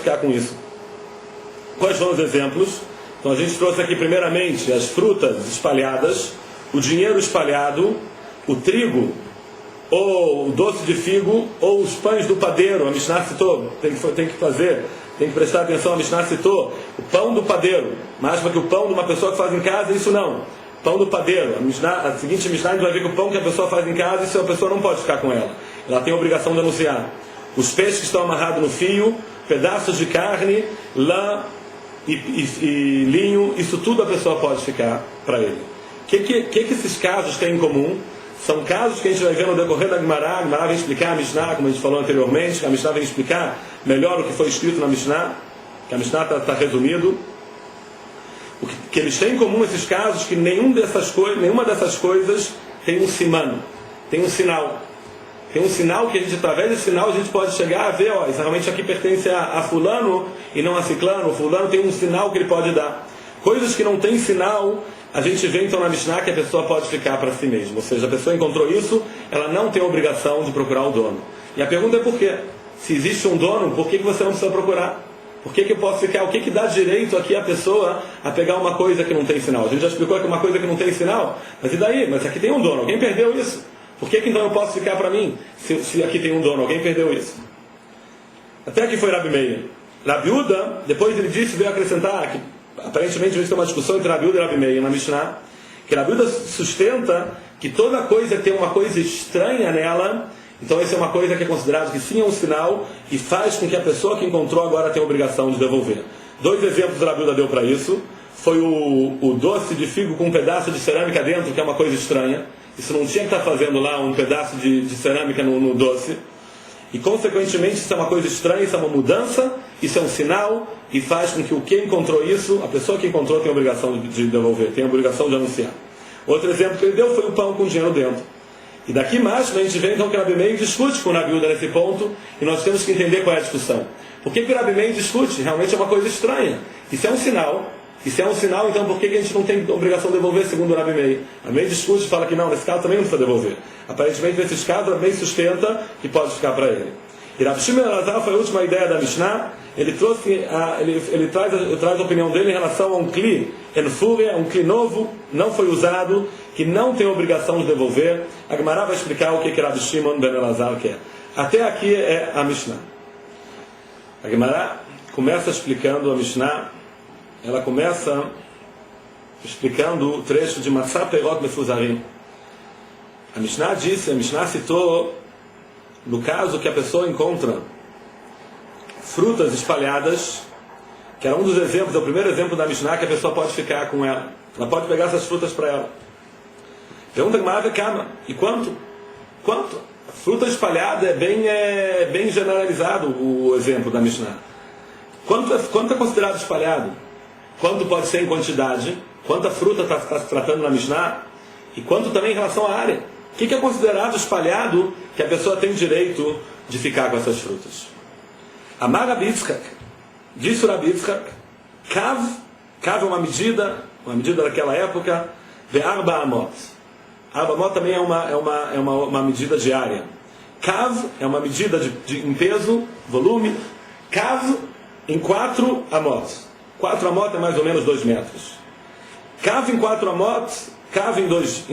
ficar com isso. Quais são os exemplos? Então a gente trouxe aqui primeiramente as frutas espalhadas, o dinheiro espalhado, o trigo, ou o doce de figo, ou os pães do padeiro. A Mishnah citou, tem que prestar atenção, a Mishnah citou o pão do padeiro, mais para que o pão de uma pessoa que faz em casa, isso não. Pão do padeiro. A seguinte Mishnah, a gente vai ver que o pão que a pessoa faz em casa, isso a pessoa não pode ficar com ela. Ela tem a obrigação de anunciar. Os peixes que estão amarrados no fio, pedaços de carne, lã e linho, isso tudo a pessoa pode ficar para ele. O que esses casos têm em comum? São casos que a gente vai ver no decorrer da Gemara. A Gemara vem explicar a Mishnah, como a gente falou anteriormente, que a Mishnah vem explicar melhor o que foi escrito na Mishnah, que a Mishnah está resumido. O que eles têm em comum, esses casos, que nenhuma dessas coisas tem um siman, tem um sinal. Tem um sinal que a gente, através desse sinal, a gente pode chegar a ver, isso realmente aqui pertence a fulano e não a ciclano. O fulano tem um sinal que ele pode dar. Coisas que não tem sinal, a gente vê então na Mishnah que a pessoa pode ficar para si mesma. Ou seja, a pessoa encontrou isso, ela não tem a obrigação de procurar o dono. E a pergunta é por quê? Se existe um dono, por que você não precisa procurar? Por que eu posso ficar? O que dá direito aqui a pessoa a pegar uma coisa que não tem sinal? A gente já explicou que uma coisa que não tem sinal, mas e daí? Mas aqui tem um dono, alguém perdeu isso. Por que então eu posso ficar para mim, se aqui tem um dono? Alguém perdeu isso. Até aqui foi Rabi Meir. Rabi Uda, depois ele disse, veio acrescentar, que aparentemente a gente tem uma discussão entre Rabi Uda e Rabi Meir na Mishnah, que Rabi Uda sustenta que toda coisa tem uma coisa estranha nela, então essa é uma coisa que é considerada que sim é um sinal e faz com que a pessoa que encontrou agora tenha a obrigação de devolver. 2 exemplos que Rabi Uda deu para isso. Foi o doce de figo com um pedaço de cerâmica dentro, que é uma coisa estranha. Isso não tinha que estar fazendo lá um pedaço de cerâmica no doce. E consequentemente isso é uma coisa estranha, isso é uma mudança, isso é um sinal, e faz com que o que encontrou isso, a pessoa que encontrou tem a obrigação de devolver, tem a obrigação de anunciar. Outro exemplo que ele deu foi o pão com dinheiro dentro. E daqui mais, a gente vê então que o Rabi Meir discute com o Rabi Uda nesse ponto, e nós temos que entender qual é a discussão. Por que o Rabi Meir discute? Realmente é uma coisa estranha. Isso é um sinal. Isso é um sinal, então por que a gente não tem obrigação de devolver segundo o Rabi Meir? O Rabi Meir discute e fala que não, nesse caso também não precisa devolver. Aparentemente nesses casos o Rabi Meir sustenta que pode ficar para ele. E Rabi Shimon Elazar foi a última ideia da Mishnah. Ele traz a opinião dele em relação a um kli enfúria, um kli novo, não foi usado, que não tem obrigação de devolver. A Gemara vai explicar o que Rabi Shimon ben Elazar quer. Até aqui é a Mishnah. A Gemara começa explicando a Mishnah. Ela começa explicando o trecho de Matzah Perot Mefuzarim. A Mishnah citou no caso que a pessoa encontra frutas espalhadas, que era um dos exemplos, é o primeiro exemplo da Mishnah, que a pessoa pode ficar com ela. Ela pode pegar essas frutas para ela. Pergunta que Maravilha Kama. E quanto? Quanto? A fruta espalhada é bem generalizado o exemplo da Mishnah. Quanto é considerado espalhado? Quanto pode ser em quantidade? Quanta fruta está se tratando na Mishnah? E quanto também em relação à área? O que é considerado espalhado que a pessoa tem direito de ficar com essas frutas? Amar Rabi Yitzchak, disse o Rabi Yitzchak, Kav é uma medida daquela época, Ve'arba Amot. Arba Amot também é uma medida de área. Kav é uma medida em peso, volume. Kav em 4 Amot. 4 Amot é mais ou menos 2 metros. Kav em 4 Amot, Kav em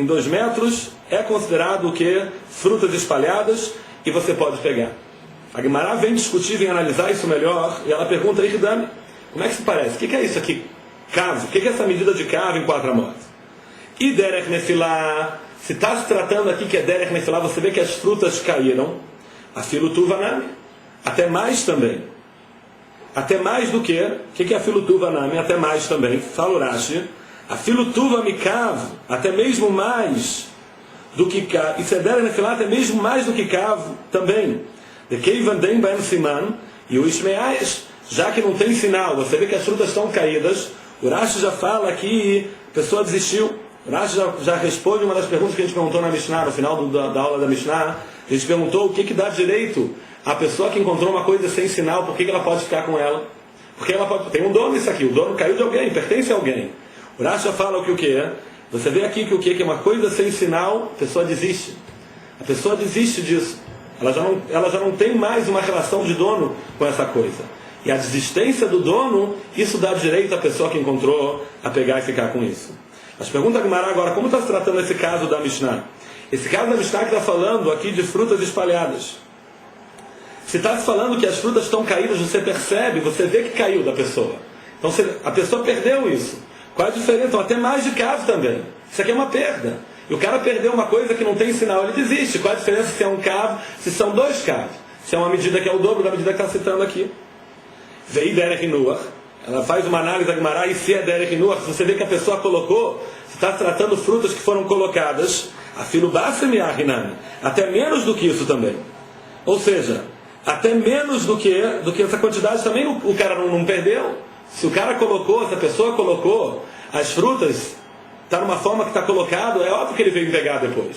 2 metros, é considerado o que? Frutas espalhadas, e você pode pegar. A Gemara vem discutir, vem analisar isso melhor, e ela pergunta aí, Dani, como é que se parece? O que é isso aqui? Kav. O que é essa medida de Kav em 4 Amot? E Derech Nefilá, se está se tratando aqui que é Derech Nefilá, você vê que as frutas caíram, a Filutuvanami, até mais também. Até mais do que? O que é a Filutuvanami? Até mais também. Fala o Rashi. A Filutuva Mikav, até mesmo mais do que Kav. E se é Derech Nefilá, até mesmo mais do que Kav também. De Keivandem Ben Siman e o Ishmeaesh, já que não tem sinal, você vê que as frutas estão caídas. O Rashi já fala que a pessoa desistiu. O Rashi já responde uma das perguntas que a gente perguntou na Mishnah, no final da aula da Mishnah. A gente perguntou o que dá direito à pessoa que encontrou uma coisa sem sinal, por que ela pode ficar com ela? Porque ela pode, tem um dono isso aqui, o dono caiu de alguém, pertence a alguém. O Rashi já fala o que é. Você vê aqui que o que é uma coisa sem sinal, a pessoa desiste. A pessoa desiste disso. Ela já não tem mais uma relação de dono com essa coisa. e a desistência do dono, isso dá direito à pessoa que encontrou a pegar e ficar com isso. Mas pergunta a Guimará agora, como está se tratando esse caso da Mishnah? Esse caso da Mishnah que está falando aqui de frutas espalhadas. Se está se falando que as frutas estão caídas, você percebe, você vê que caiu da pessoa. Então a pessoa perdeu isso. Qual a diferença? Então até mais de caso também. Isso aqui é uma perda. E o cara perdeu uma coisa que não tem sinal, ele desiste. Qual a diferença se é um cavo, se são dois cavos? Se é uma medida que é o dobro da medida que está citando aqui. Vei Derech Nuach, ela faz uma análise da Guimará e se é Derech Nuach, você vê que a pessoa colocou, se está tratando frutas que foram colocadas, afilo basem arinami, até menos do que isso também. Ou seja, até menos do que essa quantidade também o cara não perdeu. Se o cara colocou, se a pessoa colocou as frutas, está numa forma que está colocado, é óbvio que ele veio pegar depois.